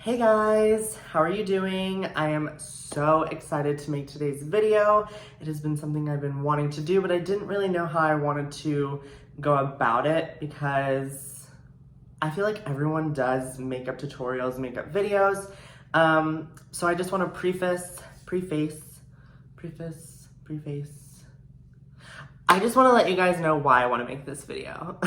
Hey guys, how are you doing? I am so excited to make today's video. It has been something I've been wanting to do, but I didn't really know how I wanted to go about it because I feel like everyone does makeup tutorials, makeup videos. So I just want to preface. I just want to let you guys know why I want to make this video.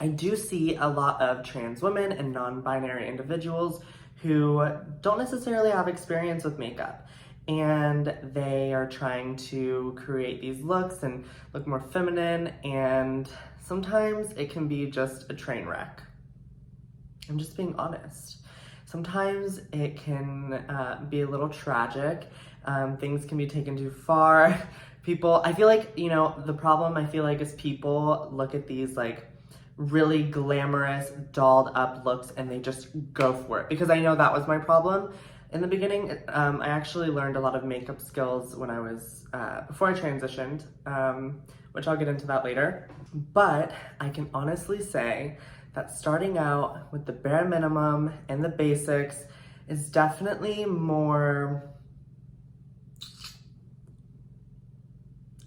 I do see a lot of trans women and non-binary individuals who don't necessarily have experience with makeup, and they are trying to create these looks and look more feminine, and sometimes it can be just a train wreck. I'm just being honest. Sometimes it can be a little tragic. Things can be taken too far. I feel like, the problem I feel like is people look at these like really glamorous, dolled up looks and they just go for it. Because I know that was my problem. In the beginning, I actually learned a lot of makeup skills when I was, before I transitioned, which I'll get into that later. But I can honestly say that starting out with the bare minimum and the basics is definitely more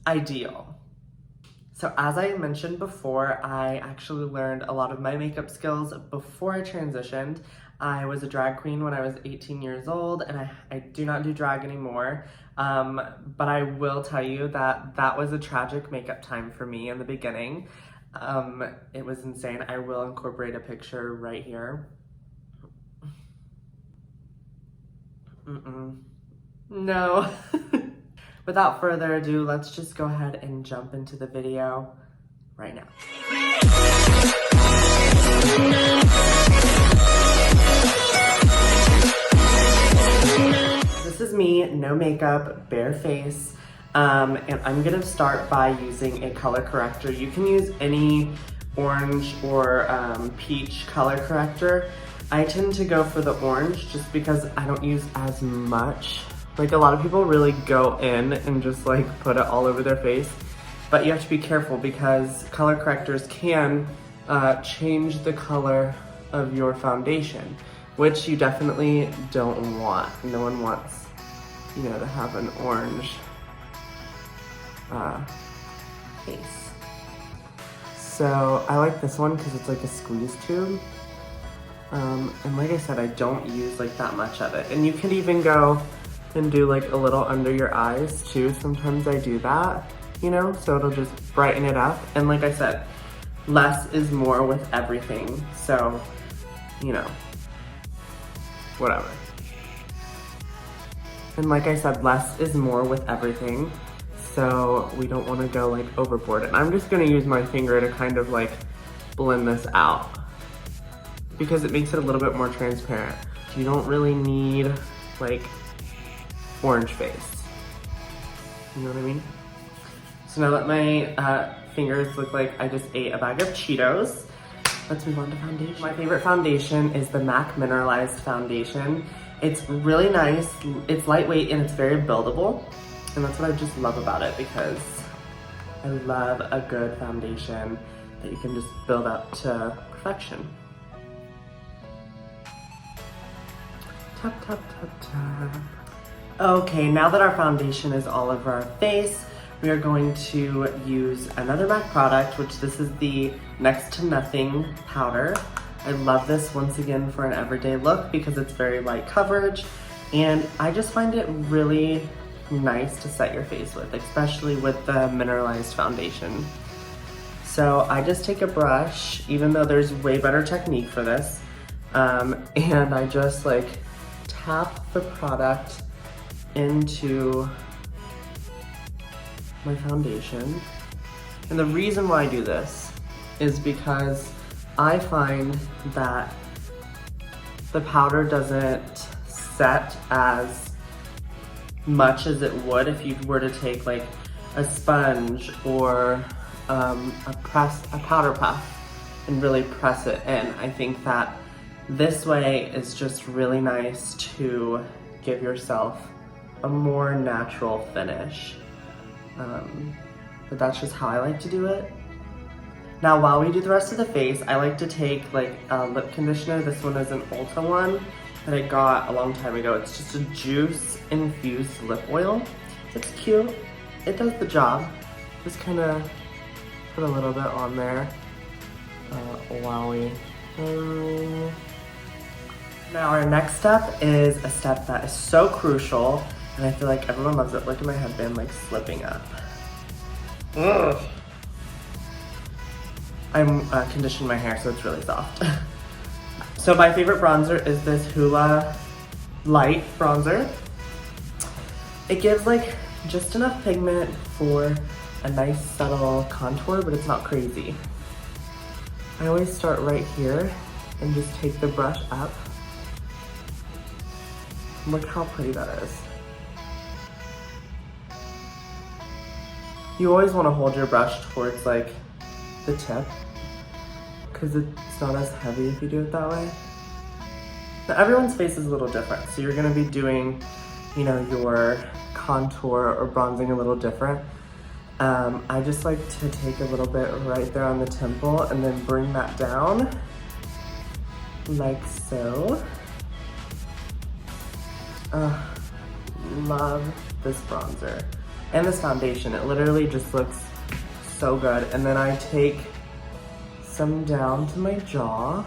ideal. So as I mentioned before, I actually learned a lot of my makeup skills before I transitioned. I was a drag queen when I was 18 years old, and I do not do drag anymore. But I will tell you that that was a tragic makeup time for me in the beginning. It was insane. I will incorporate a picture right here. No. Without further ado, let's just go ahead and jump into the video right now. This is me, no makeup, bare face, and I'm gonna start by using a color corrector. You can use any orange or peach color corrector. I tend to go for the orange just because I don't use as much. Like, a lot of people really go in and just like put it all over their face, but you have to be careful because color correctors can change the color of your foundation, which you definitely don't want. No one wants, to have an orange face. So I like this one because it's like a squeeze tube. And like I said, I don't use like that much of it. And you can even go and do like a little under your eyes too. Sometimes I do that, so it'll just brighten it up. And like I said, less is more with everything. So, whatever. And like I said, less is more with everything. So we don't want to go like overboard. And I'm just going to use my finger to kind of like blend this out because it makes it a little bit more transparent. You don't really need like orange face. You know what I mean? So now that my fingers look like I just ate a bag of Cheetos, let's move on to foundation. My favorite foundation is the MAC Mineralized Foundation. It's really nice, it's lightweight, and it's very buildable. And that's what I just love about it, because I love a good foundation that you can just build up to perfection. Tap, tap, tap, tap. Okay, now that our foundation is all over our face, we are going to use another MAC product, which this is the Next to Nothing powder. I love this once again for an everyday look because it's very light coverage, and I just find it really nice to set your face with, especially with the mineralized foundation. So I just take a brush, even though there's way better technique for this, and I just like tap the product into my foundation. And the reason why I do this is because I find that the powder doesn't set as much as it would if you were to take like a sponge or a powder puff and really press it in. I think that this way is just really nice to give yourself a more natural finish. But that's just how I like to do it. Now, while we do the rest of the face, I like to take like a lip conditioner. This one is an Ulta one, that I got a long time ago. It's just a juice infused lip oil. It's cute. It does the job. Just kind of put a little bit on there while we... Now our next step is a step that is so crucial, and I feel like everyone loves it. Look at my headband like slipping up. Ugh. I'm conditioning my hair so it's really soft. So my favorite bronzer is this Hoola Light bronzer. It gives like just enough pigment for a nice subtle contour, but it's not crazy. I always start right here and just take the brush up. Look how pretty that is. You always want to hold your brush towards like the tip because it's not as heavy if you do it that way. Now everyone's face is a little different, so you're going to be doing, you know, your contour or bronzing a little different. I just like to take a little bit right there on the temple and then bring that down like so. Love this bronzer and this foundation. It literally just looks so good. And then I take some down to my jaw.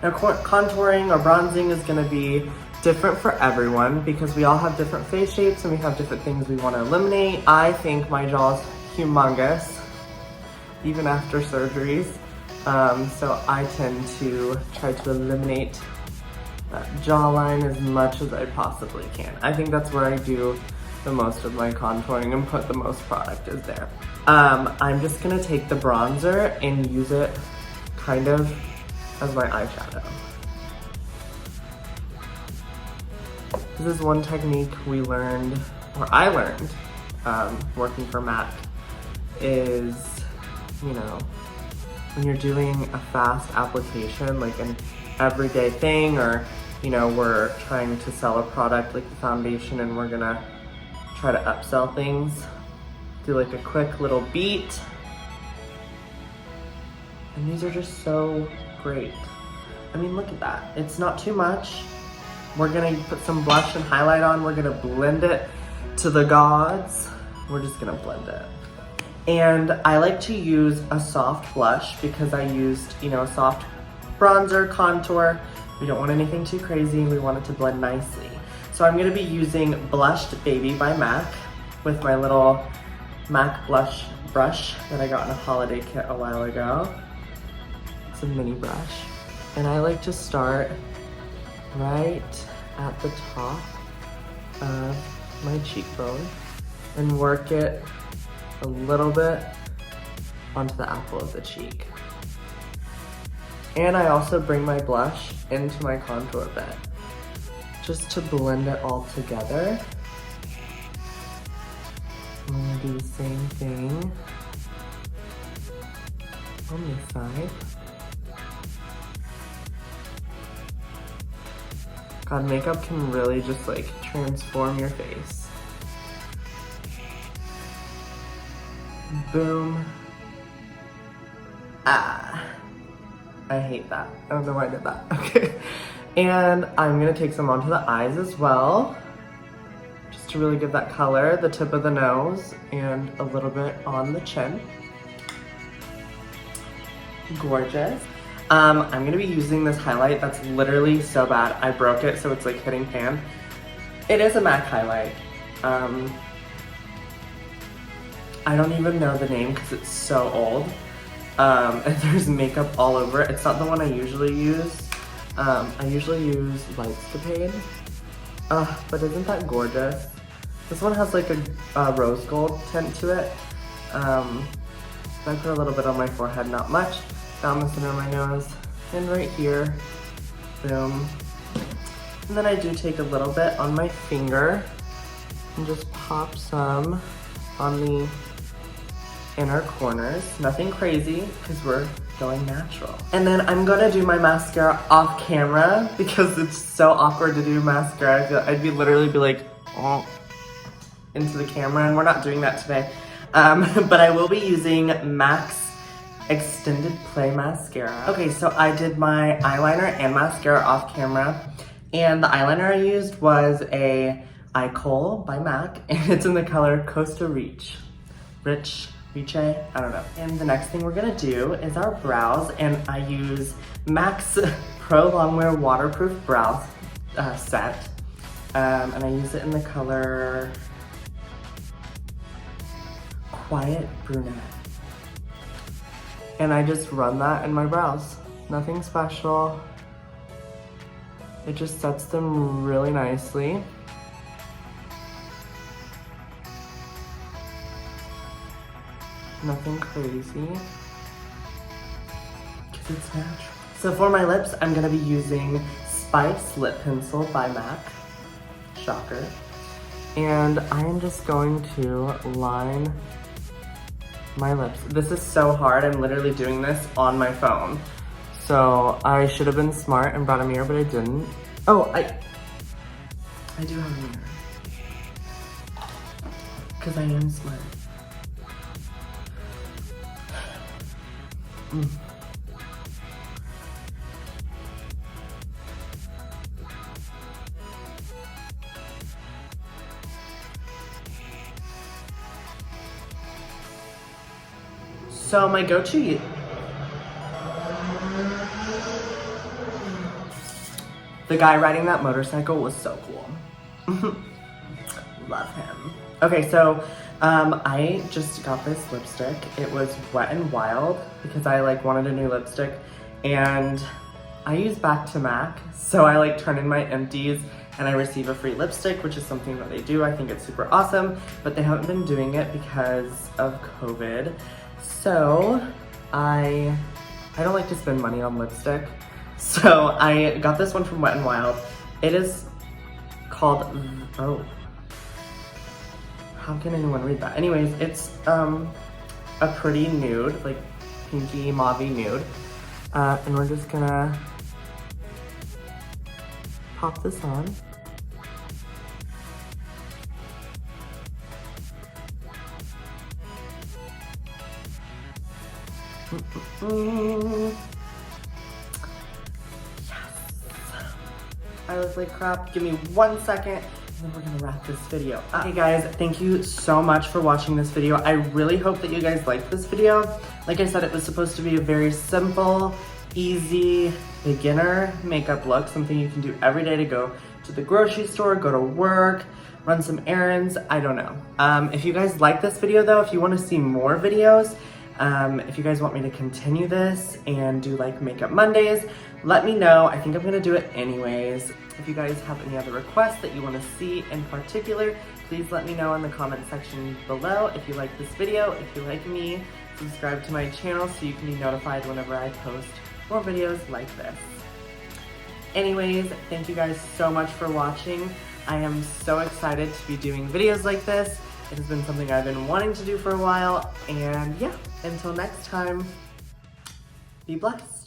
Now contouring or bronzing is going to be different for everyone because we all have different face shapes and we have different things we want to eliminate. I think my jaw is humongous even after surgeries. So I tend to try to eliminate that jawline as much as I possibly can. I think that's where I do the most of my contouring and put the most product is there. I'm just gonna take the bronzer and use it kind of as my eyeshadow. This is one technique we learned, or I learned, working for MAC, is, you know, when you're doing a fast application, like an everyday thing, or, you know, we're trying to sell a product like the foundation and we're gonna try to upsell things, do like a quick little beat. And these are just so great. I mean, look at that. It's not too much. We're gonna put some blush and highlight on. We're gonna blend it to the gods. We're just gonna blend it. And I like to use a soft blush because I used, you know, a soft bronzer, contour. We don't want anything too crazy. We want it to blend nicely. So I'm gonna be using Blushed Baby by MAC with my little MAC blush brush that I got in a holiday kit a while ago. It's a mini brush. And I like to start right at the top of my cheekbone and work it a little bit onto the apple of the cheek. And I also bring my blush into my contour bit just to blend it all together. I'm gonna do the same thing on this side. God, makeup can really just like transform your face. Boom. Ah. I hate that. I don't know why I did that. Okay. And I'm gonna take some onto the eyes as well, just to really give that color, the tip of the nose, and a little bit on the chin. Gorgeous. I'm gonna be using this highlight that's literally so bad. I broke it, so it's like hitting pan. It is a MAC highlight. I don't even know the name because it's so old. And there's makeup all over it. It's not the one I usually use. I usually use Lightscapade. But isn't that gorgeous? This one has like a rose gold tint to it. I put a little bit on my forehead, not much. Down the center of my nose, and right here, boom. And then I do take a little bit on my finger and just pop some on the inner corners. Nothing crazy, because we're going natural. And then I'm gonna do my mascara off camera because it's so awkward to do mascara. I'd literally be like, oh, into the camera, and we're not doing that today. But I will be using MAC's Extended Play Mascara. Okay, so I did my eyeliner and mascara off camera, and the eyeliner I used was a eye kohl by MAC, and it's in the color Costa Riche. Riche, I don't know. And the next thing we're gonna do is our brows, and I use MAC's Pro Longwear Waterproof Brow Set, and I use it in the color Quiet Brunette. And I just run that in my brows. Nothing special. It just sets them really nicely. Nothing crazy, because it's natural. So for my lips, I'm gonna be using Spice Lip Pencil by MAC. Shocker. And I am just going to line my lips. This is so hard. I'm literally doing this on my phone. So I should have been smart and brought a mirror, but I didn't. Oh, I do have a mirror. Because I am smart. So my go-to, the guy riding that motorcycle was so cool. Love him. Okay, so I just got this lipstick. It was Wet n Wild because I wanted a new lipstick, and I use Back to MAC, so I turn in my empties and I receive a free lipstick, which is something that they do. I think it's super awesome, but they haven't been doing it because of COVID. So I don't like to spend money on lipstick. So I got this one from Wet n Wild. It is called, oh, how can anyone read that? Anyways, it's a pretty nude, pinky mauve nude. And we're just gonna pop this on. Yes. I look like crap. Give me 1 second, and then we're gonna wrap this video up. Hey guys, thank you so much for watching this video. I really hope that you guys liked this video. Like I said, it was supposed to be a very simple, easy, beginner makeup look, something you can do every day to go to the grocery store, go to work, run some errands, I don't know. If you guys like this video though, if you wanna see more videos, if you guys want me to continue this and do Makeup Mondays, let me know. I think I'm gonna do it anyways. If you guys have any other requests that you wanna see in particular, please let me know in the comment section below. If you like this video, if you like me, subscribe to my channel so you can be notified whenever I post more videos like this. Anyways, thank you guys so much for watching. I am so excited to be doing videos like this. It has been something I've been wanting to do for a while, and yeah, until next time, be blessed.